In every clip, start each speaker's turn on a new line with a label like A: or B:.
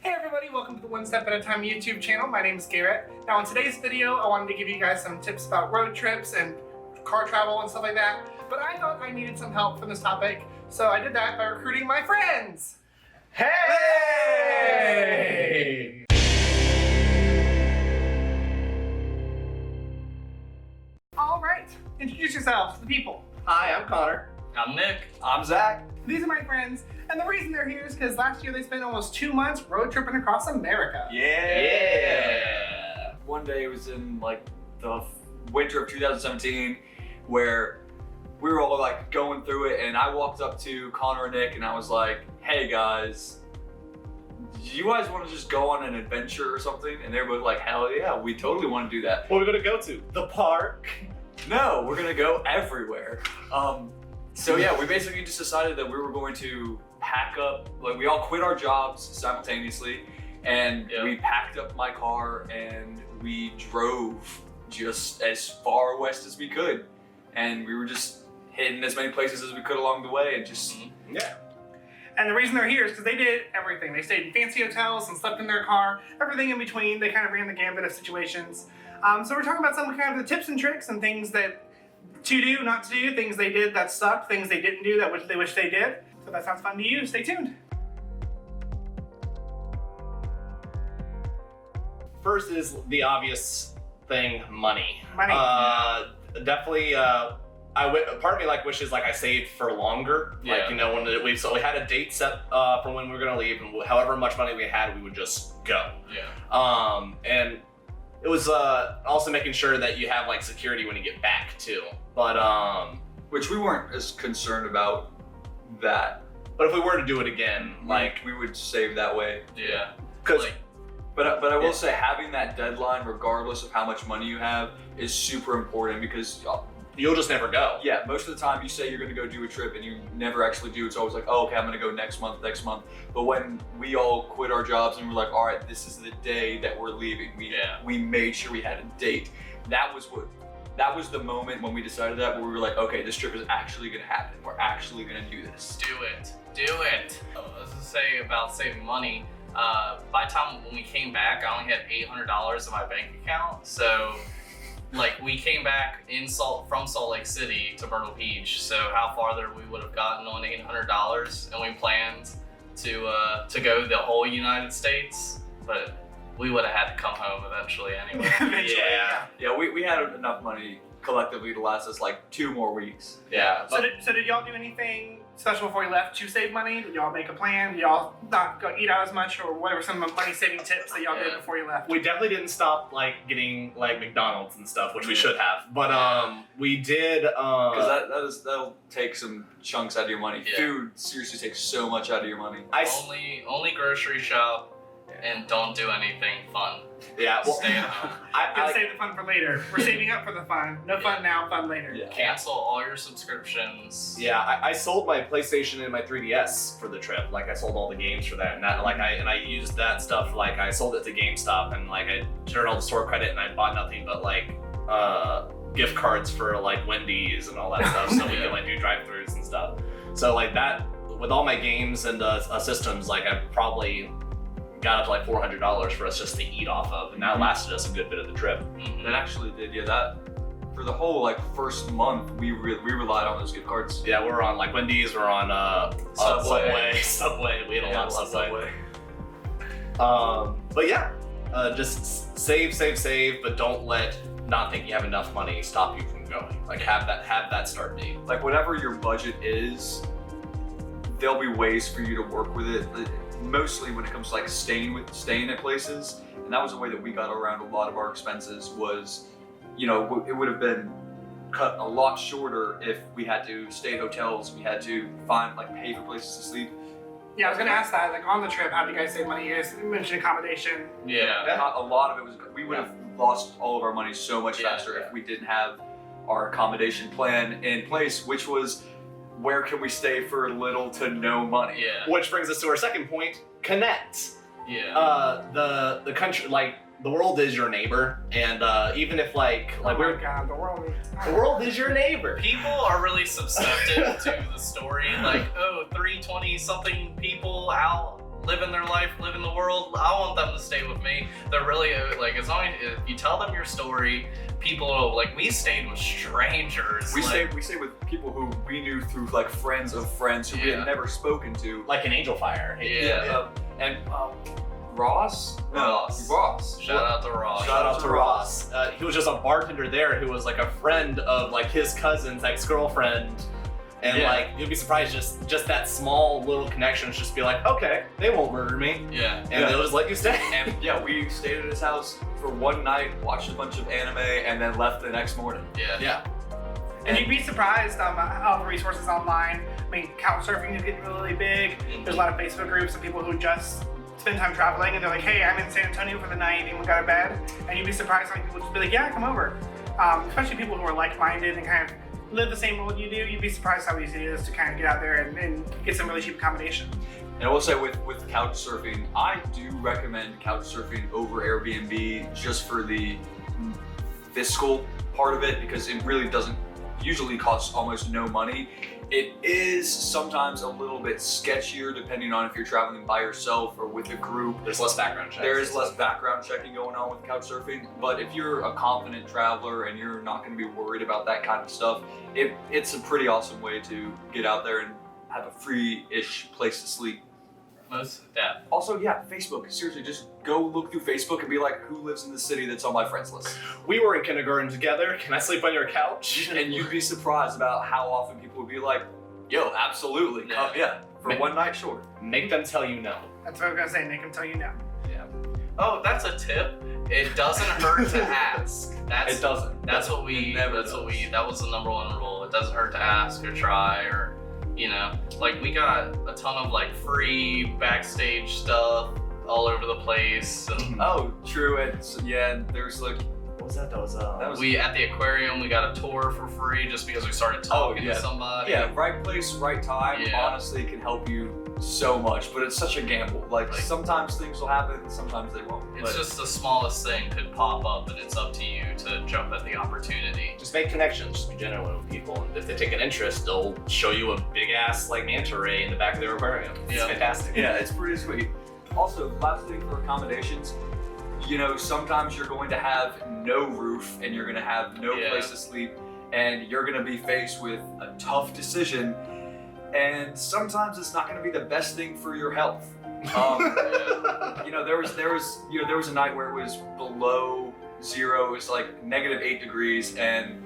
A: Hey everybody, welcome to the One Step at a Time YouTube channel. My name is Garrett. Now in today's video, I wanted to give you guys some tips about road trips and car travel and stuff like that. But I thought I needed some help for this topic, so I did that by recruiting my friends. Hey! All right, introduce yourselves to the people.
B: Hi, I'm Connor.
C: I'm Nick.
B: I'm Zach.
A: These are my friends, and the reason they're here is because last year they spent almost 2 months road tripping across America.
B: Yeah.
C: One day it was in like the winter of 2017 where we were all like going through it, and I walked up to Connor and Nick and I was like, hey guys, do you guys want to just go on an adventure or something? And they were both like, hell yeah, we totally want to do that.
B: What are we gonna go to? The park.
C: No, we're gonna go everywhere. So yeah, we basically just decided that we were going to pack up, like we all quit our jobs simultaneously, and we packed up my car and we drove just as far west as we could. And we were just hitting as many places as we could along the way and just,
B: Yeah.
A: And the reason they're here is because they did everything. They stayed in fancy hotels and slept in their car, everything in between. They kind of ran the gambit of situations. So we're talking about some kind of the tips and tricks and things that to do, not to do, things they did that sucked, things they didn't do that they wish they did. So that sounds fun to you. Stay tuned.
B: First is the obvious thing, money.
A: Money.
B: Definitely. Part of me wishes I saved for longer.
C: Yeah.
B: When we had a date set for when we were gonna leave, and however much money we had, we would just go.
C: yeah.
B: And it was also making sure that you have security when you get back too. But
C: Which we weren't as concerned about that.
B: if we were to do it again,
C: We would save that way. Yeah.
B: because
C: But I will say having that deadline, regardless of how much money you have, is super important because,
B: you'll just never go.
C: yeah, most of the time you say you're going to go do a trip and you never actually do. It's always like, oh, okay, I'm going to go next month. But when we all quit our jobs and we're like, all right, this is the day that we're leaving. We made sure we had a date. That was the moment when we decided that, where we were like, okay, this trip is actually going to happen. We're actually going to do this.
D: Do it. I was gonna say about saving money. By the time when we came back, I only had $800 in my bank account. So, we came back from Salt Lake City to Myrtle Beach. So how farther we would have gotten on $800, and we planned to go the whole United States, but we would have had to come home eventually anyway.
A: Eventually,
C: Yeah, we had enough money collectively to last us 2 more weeks.
D: Yeah.
A: So did y'all do anything special before you left to save money? Did y'all make a plan? Did y'all not go eat out as much, or whatever some money saving tips that y'all did before you left?
B: We definitely didn't stop getting McDonald's and stuff, which we should have. But we did.
C: Because that'll take some chunks out of your money.
D: Yeah.
C: Food seriously takes so much out of your money.
D: Only grocery shop, and don't do anything fun.
B: Yeah. Well,
D: Stay at home.
A: Gonna save the fun for later. We're saving up for the fun. No fun now, fun later.
C: Yeah.
D: Cancel all your subscriptions.
B: Yeah, I sold my PlayStation and my 3DS for the trip. I sold all the games for that, and I used that stuff. I sold it to GameStop, and I turned all the store credit, and I bought nothing but gift cards for Wendy's and all that stuff, so we could do drive-throughs and stuff. So that with all my games and systems, I probably got up to $400 for us just to eat off of, and that lasted us a good bit of the trip.
C: That actually did, yeah. That for the whole first month, we relied on those gift cards.
B: Yeah, we're on Wendy's, we're on Subway. We ate a lot of Subway. But yeah, just save, but don't let not think you have enough money stop you from going. Have that start date.
C: Whatever your budget is, there'll be ways for you to work with it. Mostly when it comes to staying at places, and that was a way that we got around a lot of our expenses. Was, it would have been cut a lot shorter if we had to stay at hotels. We had to find pay for places to sleep.
A: Yeah, I was gonna ask that. On the trip, how do you guys save money? You guys mentioned accommodation.
D: Yeah.
C: A lot of it was, we would have lost all of our money so much faster if we didn't have our accommodation plan in place, which was, where can we stay for little to no money?
D: Yeah.
B: Which brings us to our second point: connect.
D: Yeah.
B: The country, the world is your neighbor, and even if
A: Oh my God, the world.
B: the world is your neighbor.
D: People are really susceptible to the story, 320 something people out living their life, living the world. I want them to stay with me. They're really like, as long as if you tell them your story, people like we stayed with strangers.
C: We
D: like,
C: stayed with people who we knew through like friends of friends who we
D: Yeah.
C: had never spoken to.
B: Like an Angel Fire.
D: Yeah.
C: And Ross? Ross.
D: Shout out to Ross.
B: Shout out to Ross. He was just a bartender there who was like a friend of like his cousin's ex-girlfriend. And
C: Yeah.
B: like you'd be surprised just that small little connections just be like, okay, they won't murder me.
D: Yeah.
B: And
C: Yeah.
B: they'll just let you stay.
C: And yeah, we stayed at his house for one night, watched a bunch of anime, and then left the next morning.
D: Yeah.
B: Yeah.
A: And you'd be surprised all the resources online. I mean, couch surfing is getting really big. There's a lot of Facebook groups of people who just spend time traveling and they're like, hey, I'm in San Antonio for the night and we got a bed. And you'd be surprised how many people just be like, yeah, come over. Especially people who are like-minded and kind of live the same world you do. You'd be surprised how easy it is to kind of get out there and get some really cheap accommodation.
C: And I will say with couch surfing, I do recommend couch surfing over Airbnb just for the fiscal part of it because it really doesn't usually cost almost no money. It is sometimes a little bit sketchier depending on if you're traveling by yourself or with a group.
B: There's less background checks.
C: There is less background checking going on with couch surfing, but if you're a confident traveler and you're not going to be worried about that kind of stuff, it's a pretty awesome way to get out there and have a free-ish place to sleep. Also, yeah, Facebook. Seriously, just go look through Facebook and be like, who lives in the city that's on my friends list?
B: We were in kindergarten together. Can I sleep on your couch?
C: And you'd be surprised about how often people would be like, yo, absolutely, come, yeah, for
B: Man.
C: one night, sure.
B: Make them tell you no.
A: That's what I was gonna say. Make them tell you no.
D: Oh, that's a tip. It doesn't hurt to ask.
C: It doesn't.
D: That was the number one rule. It doesn't hurt to ask or try or, you know, like we got a ton of like free backstage stuff all over the place. And
C: Oh, true. And there's like,
B: What was that? That was
D: we at the aquarium we got a tour for free just because we started talking
C: yeah.
D: to somebody.
C: yeah, right place, right time,
D: Yeah.
C: honestly can help you so much, but it's such a gamble. Like sometimes things will happen, sometimes they won't.
D: It's
C: But
D: just the smallest thing could pop up, and it's up to you to jump at the opportunity.
B: just make connections. Just be genuine with people, and if they take an interest, they'll show you a big ass like manta ray in the back of their aquarium. It's
D: Yeah.
B: fantastic.
C: yeah, it's pretty sweet. Also, last thing for accommodations, you know, sometimes you're going to have no roof and you're going to have no
D: Yeah.
C: place to sleep, and you're going to be faced with a tough decision. And sometimes it's not going to be the best thing for your health. You know, there was a night where it was below zero. It was like -8 degrees, and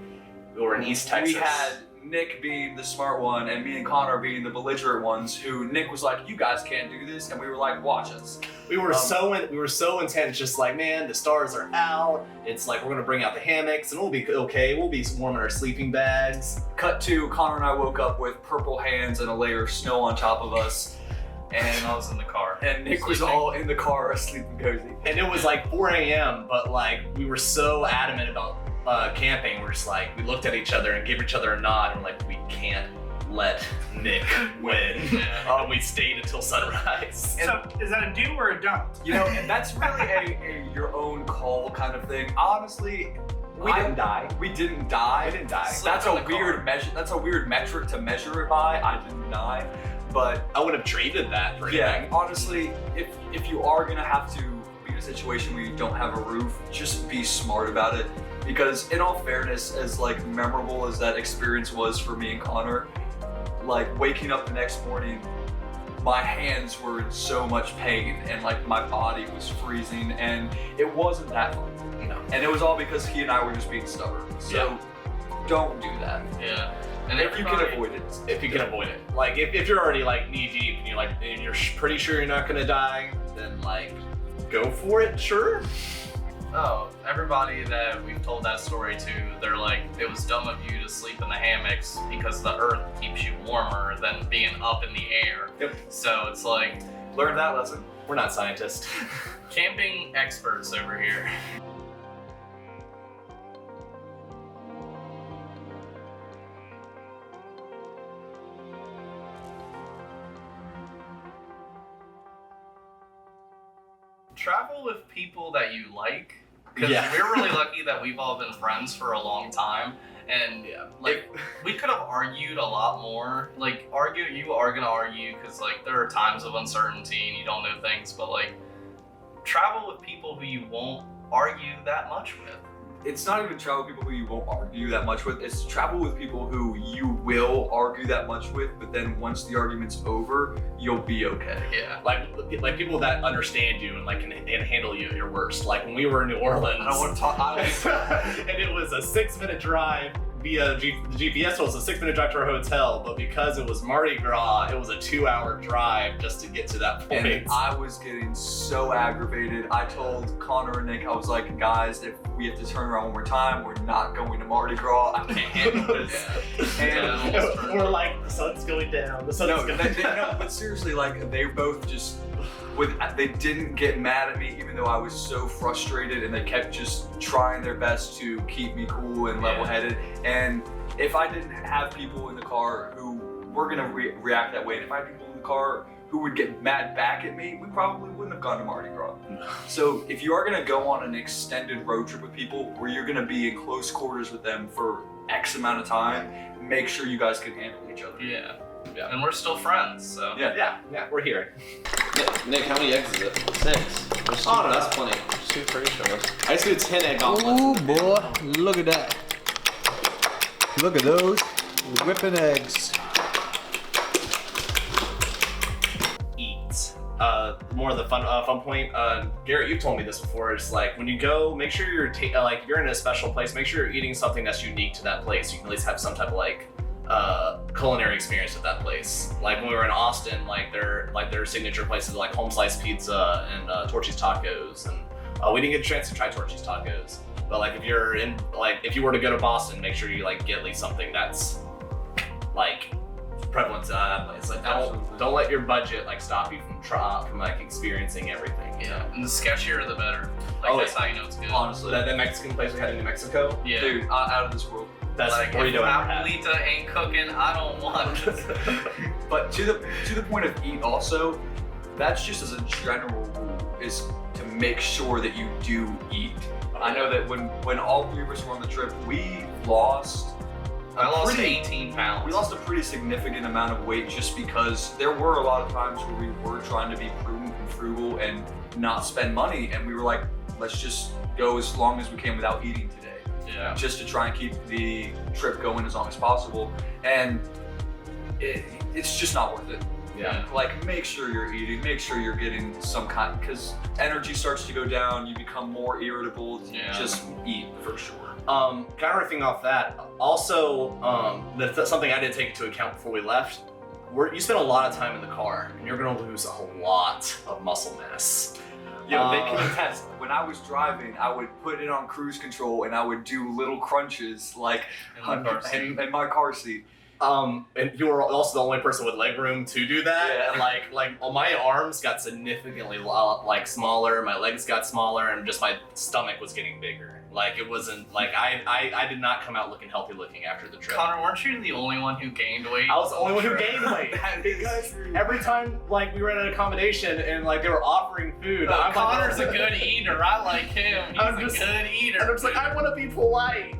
B: We were in East Texas.
C: we had Nick being the smart one and me and Connor being the belligerent ones. Who Nick was like, "You guys can't do this," and we were like, "Watch us."
B: We were so intense, just like, man, the stars are out. It's like we're gonna bring out the hammocks and we'll be okay. We'll be warm in our sleeping bags.
C: Cut to Connor and I woke up with purple hands and a layer of snow on top of us,
D: And I was in the car.
C: and Nick was
D: Sleeping.
C: all in the car asleep and cozy.
B: And it was like 4 a.m., but like we were so adamant about camping. We're just like, we looked at each other and gave each other a nod. And we're like, we can't let Nick win.
D: Yeah.
B: And we stayed until sunrise.
A: So is that a do or a don't?
C: You know, and that's really a your own call kind of thing. Honestly,
B: We didn't die.
C: We didn't die.
B: We didn't die.
C: That's
D: Slept
C: a
D: in the car.
C: weird measure. That's a weird metric to measure it by. I didn't die, but
B: I would have traded that for
C: yeah,
B: anything.
C: honestly, if you are gonna have to be in a situation where you don't have a roof, just be smart about it. Because in all fairness, as like memorable as that experience was for me and Connor, like waking up the next morning, my hands were in so much pain and like my body was freezing, and it wasn't that fun.
B: No.
C: And it was all because he and I were just being stubborn. So don't do that.
D: Yeah. And
C: If you can
D: everybody-
C: avoid it.
B: If you can avoid it. Like if you're already like knee deep and you're pretty sure you're not gonna die, then like go for it, sure.
D: Oh, everybody that we've told that story to, they're like, it was dumb of you to sleep in the hammocks because the earth keeps you warmer than being up in the air.
B: Yep.
D: So it's like,
C: Learn that lesson.
B: We're not scientists.
D: camping experts over here. Travel with people that you like. Because
B: Yeah.
D: we're really lucky that we've all been friends for a long time. And like we could have argued a lot more. Like you are gonna argue because like there are times of uncertainty and you don't know things, but like travel with people who you won't argue that much with.
C: It's not even travel with people who you won't argue that much with. It's travel with people who you will argue that much with, but then once the argument's over, you'll be okay.
D: Yeah.
B: Like people that understand you and like can handle you at your worst. Like when we were in New Orleans,
C: I don't want to talk.
B: and it was a 6-minute drive via the GPS was a 6-minute drive to our hotel, but because it was Mardi Gras, it was a 2-hour drive just to get to that point.
C: And I was getting so aggravated. I told Connor and Nick, I was like, guys, if we have to turn around one more time, we're not going to Mardi Gras. I can't handle this.
B: And we're like, the sun's going down. The sun's going down.
C: No, but seriously, like they both just they didn't get mad at me, even though I was so frustrated, and they kept just trying their best to keep me cool and level-headed. And if I didn't have people in the car who were gonna react that way, and if I had people in the car who would get mad back at me, we probably wouldn't have gone to Mardi Gras. So if you are gonna go on an extended road trip with people where you're gonna be in close quarters with them for X amount of time, make sure you guys can handle each other.
D: Yeah. And we're still friends, so.
B: Yeah, we're here.
E: Nick, how many eggs is it? 6. There's two,
B: Oh, no.
E: that's plenty. There's 2 for each of us. I just do 10 egg omelets.
F: Ooh, boy, look at that. Look at those whipping eggs.
B: Eat. More of the fun point. Garrett, you've told me this before. It's like when you go, make sure you're like you're in a special place. Make sure you're eating something that's unique to that place. You can at least have some type of like culinary experience at that place. Like when we were in Austin, like their signature places like Home Slice Pizza and Torchy's Tacos, and we didn't get a chance to try Torchy's Tacos. But like if you were to go to Boston, make sure you like get at least something that's like prevalent to that place. Like don't let your budget like stop you from like experiencing everything.
D: Yeah, and the sketchier the better. Like that's how you know it's good.
C: Honestly,
B: That Mexican place we had in New Mexico,
D: Yeah.
C: dude, out of this world.
B: that's
D: Like
B: where
D: if
B: you don't ever have.
D: Abuelita ain't cooking, I don't want it.
C: But to the point of eat also, that's just as a general rule, is to make sure that you do eat. I know that when all 3 of us were on the trip, we lost.
D: I lost 18 pounds.
C: We lost a pretty significant amount of weight just because there were a lot of times where we were trying to be prudent and frugal and not spend money, and we were like, let's just go as long as we can without eating today,
D: Yeah.
C: just to try and keep the trip going as long as possible. And it's just not worth it.
B: Yeah.
C: Like, make sure you're eating, make sure you're getting some kind, because energy starts to go down, you become more irritable.
D: Yeah.
C: Just eat for sure.
B: Kind of riffing off that, also, that's something I did take into account before we left. You spend a lot of time in the car, and you're gonna lose a lot of muscle mass.
C: Yo, they can attest. When I was driving, I would put it on cruise control and I would do little crunches like in my car seat.
B: And you were also the only person with leg room to do that.
C: Yeah.
B: And like my arms got significantly like smaller, my legs got smaller, and just my stomach was getting bigger. Like it wasn't like I did not come out looking healthy looking after the trip.
D: Connor, weren't you the only one who gained weight?
B: I was the only one who gained weight because every time like we were at an accommodation and like they were offering food, I'm
D: Connor's
B: like,
D: a good eater. I like him. He's
B: I'm
D: a
B: just-
D: good eater.
B: and I'm just like, I want to be polite.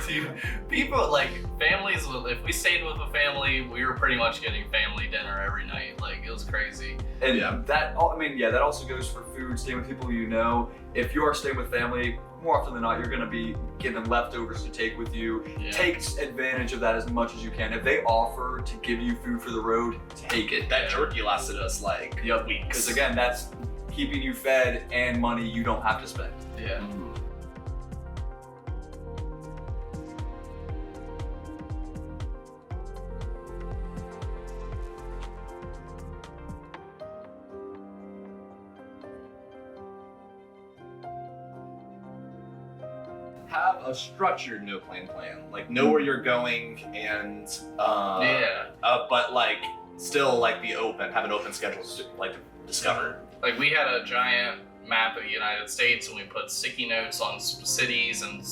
D: Dude, people like families with. If we stayed with a family, we were pretty much getting family dinner every night. Like it was crazy.
C: And
B: Yeah.
C: that also goes for food, staying with people you know. If you are staying with family, more often than not, you're gonna be given leftovers to take with you.
D: Yeah.
C: Take advantage of that as much as you can. If they offer to give you food for the road, take it.
B: That jerky lasted us like weeks.
C: Because again, that's keeping you fed and money you don't have to spend.
D: Yeah.
B: have a structured no plan. Like know where you're going and but like still like be open, have an open schedule to like discover.
D: Like we had a giant map of the United States and we put sticky notes on cities and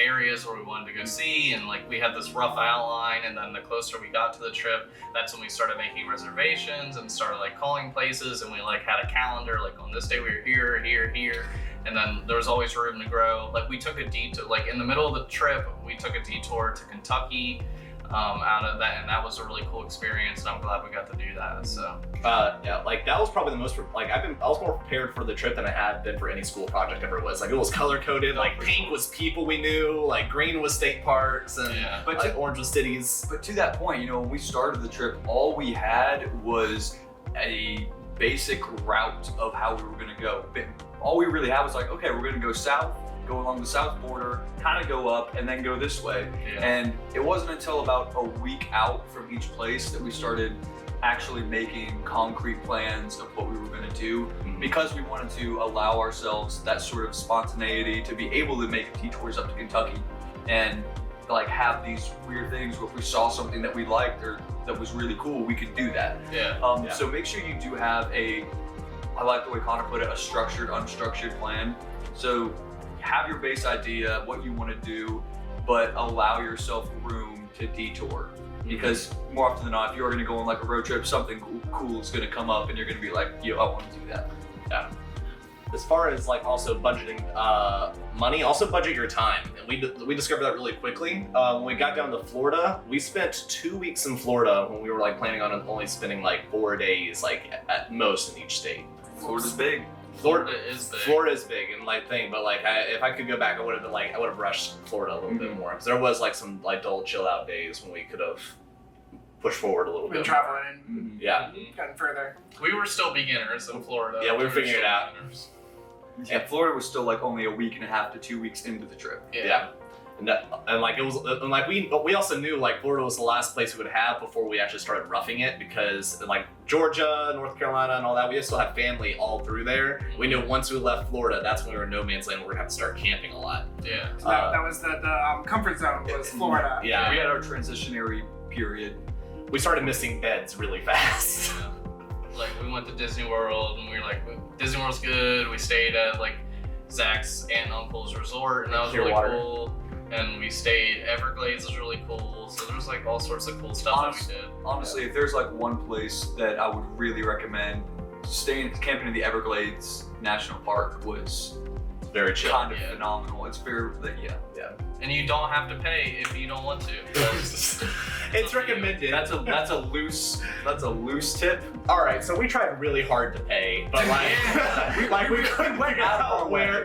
D: areas where we wanted to go see, and like we had this rough outline, and then the closer we got to the trip, that's when we started making reservations and started like calling places, and we like had a calendar, like on this day we were here, and then there was always room to grow. Like we took a detour, like in the middle of the trip, we took a detour to Kentucky out of that, and that was a really cool experience, and I'm glad we got to do that. So
B: yeah, like that was probably the most like I was more prepared for the trip than I had been for any school project ever was. Like it was color coded, like pink was people we knew, like green was state parks, and
C: But
B: like orange was cities.
C: But to that point, you know, when we started the trip, all we had was a basic route of how we were going to go. All we really had was like, okay, we're going to go south, go along the south border, kind of go up, and then go this way.
D: yeah.
C: And it wasn't until about a week out from each place that we started actually making concrete plans of what we were going to do, because we wanted to allow ourselves that sort of spontaneity to be able to make detours up to Kentucky and like have these weird things where if we saw something that we liked or that was really cool, we could do that.
D: Yeah.
C: So make sure you do have I like the way Connor put it, a structured, unstructured plan. So have your base idea, what you want to do, but allow yourself room to detour. Because more often than not, if you're going to go on like a road trip, something cool is going to come up and you're going to be like, yo, I want to do that.
B: Yeah. As far as like also budgeting money, also budget your time. And we discovered that really quickly. When we got down to Florida, we spent 2 weeks in Florida when we were like planning on only spending like 4 days, like at most in each state.
C: Florida's big.
D: Florida is big.
B: Florida is big and like thing, but like if I could go back, I would have rushed Florida a little bit more, because there was like some like dull chill out days when we could have pushed forward a little
A: We've been
B: bit.
A: traveling and
B: Yeah.
A: gotten further.
D: We were still beginners in Florida.
B: Yeah, we were figuring it
D: still
B: out.
D: beginners.
C: Yeah, Florida was still like only a week and a half to 2 weeks into the trip.
B: Yeah. And like it was, and like we also knew like Florida was the last place we would have before we actually started roughing it, because like Georgia, North Carolina, and all that, we still have family all through there. We knew once we left Florida, that's when we were in no man's land. We're gonna have to start camping a lot.
D: Yeah.
A: So that was the comfort zone was Florida.
B: Yeah,
C: We had our transitionary period.
B: we started missing beds really fast.
D: Like we went to Disney World and we were like, Disney World's good. We stayed at like Zach's aunt and uncle's resort, and that was really
B: Clearwater.
D: cool. And we stayed, Everglades was really cool. So there's like all sorts of cool stuff that we did.
C: Honestly, if there's like one place that I would really recommend, camping in the Everglades National Park was
B: Very chill.
C: kind of
D: Yeah.
C: phenomenal. It's very, yeah.
D: And you don't have to pay if you don't want to.
B: It's recommended.
C: That's a loose tip.
B: All right, so we tried really hard to pay, but like we couldn't figure out where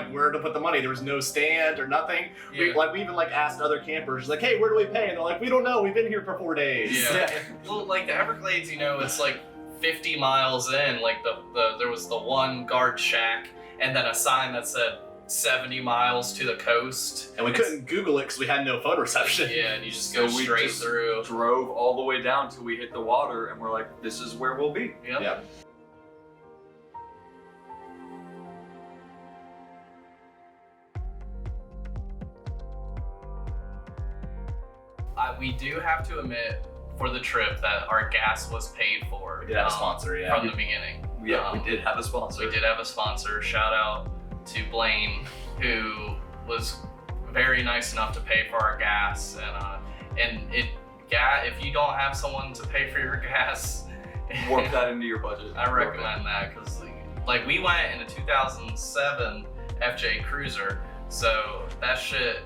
B: where to put the money. There was no stand or nothing. We even like asked other campers like, hey, where do we pay? And they're like, we don't know. We've been here for 4 days.
D: Yeah. Well, like the Everglades, you know, it's like 50 miles in. Like there was the one guard shack, and then a sign that said 70 miles to the coast.
B: And we couldn't Google it because we had no phone reception.
D: Yeah, and you just go
C: So we
D: straight
C: just
D: through.
C: Drove all the way down till we hit the water, and we're like, this is where we'll be.
D: Yep.
B: Yeah.
D: We do have to admit for the trip that our gas was paid for.
B: We did have a sponsor, yeah.
D: From the beginning.
C: Yeah, we did have a sponsor.
D: We did have a sponsor. Shout out to Blaine, who was very nice enough to pay for our gas, if you don't have someone to pay for your gas,
C: Work that into your budget.
D: I recommend that, because like we went in a 2007 FJ Cruiser, so that shit.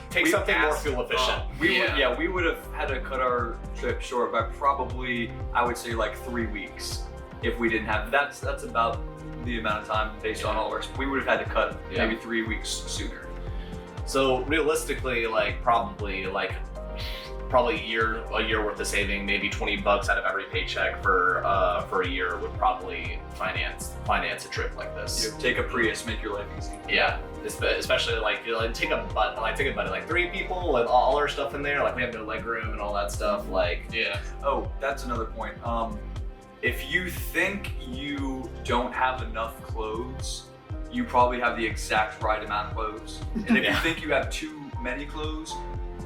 B: Take
C: We
B: something more
D: asked-
B: fuel efficient.
C: We would have had to cut our trip short by probably, I would say, like 3 weeks if we didn't have. That's about the amount of time based on all of our. We would have had to cut maybe 3 weeks sooner.
B: So realistically, probably a year worth of saving, maybe $20 out of every paycheck for a year would probably finance a trip like this.
C: You know, take a Prius, make your life easy.
B: Yeah, especially take a buddy, like 3 people with all our stuff in there. Like we have no leg room and all that stuff.
D: Yeah.
C: Oh, that's another point. If you think you don't have enough clothes, you probably have the exact right amount of clothes. And if you think you have too many clothes,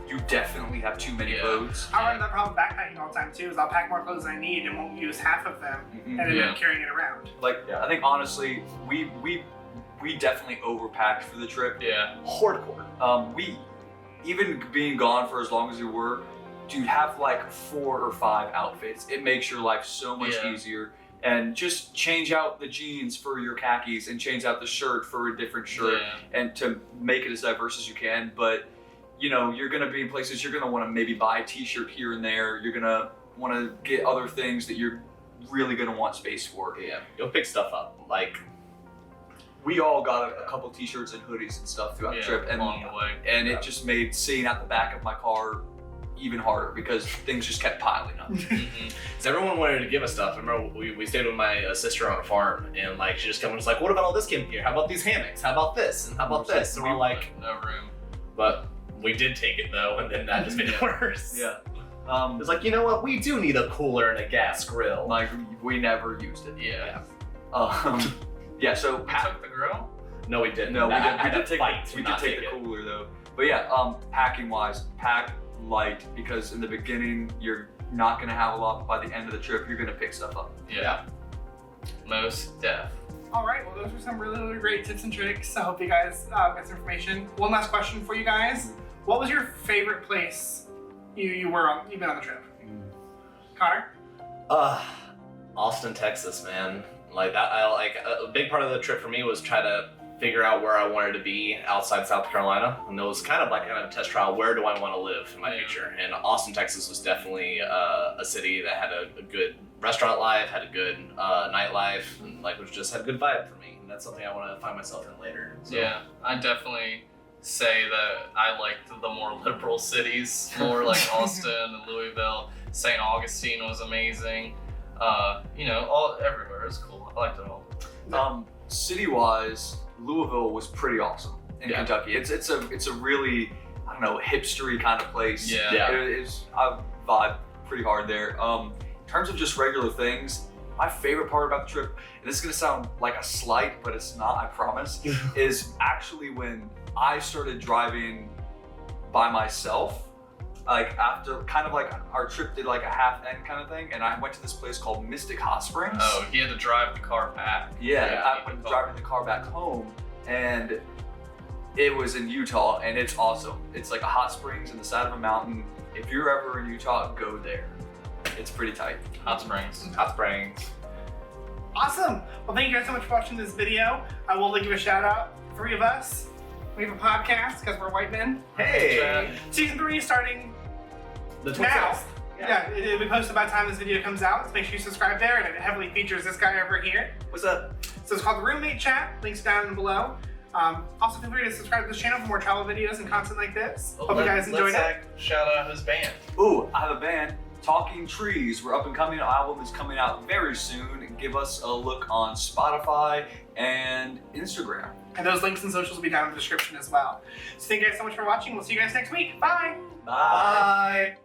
C: you definitely have too many clothes.
A: I run into that problem backpacking all the time too, is I'll pack more clothes than I need and won't use half of them and end
D: Yeah.
A: up carrying it around.
C: Like, I think honestly, we we definitely overpacked for the trip.
D: Yeah.
B: Hardcore.
C: We, even being gone for as long as we were, dude, have like 4 or 5 outfits. It makes your life so much
D: Yeah.
C: easier. And just change out the jeans for your khakis and change out the shirt for a different shirt,
D: Yeah.
C: and to make it as diverse as you can. But you know, you're gonna be in places you're gonna want to maybe buy a t-shirt here and there. You're gonna want to get other things that you're really gonna want space for.
B: Yeah, you'll pick stuff up. Like,
C: We all got a couple t-shirts and hoodies and stuff throughout the trip, and
D: along the way.
C: it just made sitting at the back of my car even harder because things just kept piling up.
D: Mhm.
B: so everyone wanted to give us stuff. I remember we stayed with my sister on a farm, and like she just came and was like, "What about all this camping gear? How about these hammocks? How about this? And how about this?" And we're like,
D: No room.
B: "But we did take it though," and then that just made it worse.
C: Yeah.
B: It's like, you know what? We do need a cooler and a gas grill.
C: Like we never used it.
D: Yeah.
C: Yeah. So
D: We took the grill?
B: No, we didn't.
C: no, we
B: I
C: did. We
B: had
C: did
B: to
C: take.
B: fight to
C: We did
B: not
C: take the cooler though. But yeah, packing wise, pack light because in the beginning you're not gonna have a lot. But by the end of the trip, you're gonna pick stuff up.
D: Yeah. Most def.
A: All right, well, those are some really, really great tips and tricks. I hope you guys got some information. One last question for you guys. What was your favorite place you've been on the trip? Connor?
B: Austin, Texas, man. Like that. A big part of the trip for me was try to figure out where I wanted to be outside South Carolina, and it was kind of a test trial. Where do I want to live in my future? And Austin, Texas, was definitely a city that had a good restaurant life, had a good nightlife, and just had a good vibe for me. And that's something I want to find myself in later. So.
D: Yeah, I definitely say that I liked the more liberal cities, more like Austin and Louisville. St. Augustine was amazing. All everywhere is cool. I liked it all.
C: City-wise, Louisville was pretty awesome in
B: Yeah.
C: Kentucky. It's a really, I don't know, hipstery kind of place.
D: Yeah.
B: Yeah.
C: I vibe pretty hard there. In terms of just regular things, my favorite part about the trip, and this is gonna sound like a slight, but it's not, I promise, is actually when I started driving by myself. Like after kind of like our trip did like a half end kind of thing, and I went to this place called Mystic Hot Springs.
D: Oh, he had to drive the car back.
C: Yeah, I
D: he
C: went
D: had
C: driving the car back home, and it was in Utah, and it's awesome. It's like a hot springs in the side of a mountain. If you're ever in Utah, go there. It's pretty tight.
D: Hot Springs.
B: Hot Springs.
A: Awesome. Well, thank you guys so much for watching this video. I will give a shout out. 3 of us. We have a podcast because we're white men.
B: Hey.
A: Season 3 is starting
B: The
A: now.
B: 26th.
A: Yeah, it'll be posted by the time this video comes out. So make sure you subscribe there, and it heavily features this guy over here.
B: What's up?
A: So it's called the Roommate Chat. Links down below. Also, feel free to subscribe to this channel for more travel videos and content like this. Hope you guys enjoyed it.
D: Shout out his band.
C: Ooh, I have a band, Talking Trees. We're up and coming. Our album is coming out very soon. Give us a look on Spotify and Instagram.
A: And those links and socials will be down in the description as well. So thank you guys so much for watching. We'll see you guys next week. Bye.
C: Bye.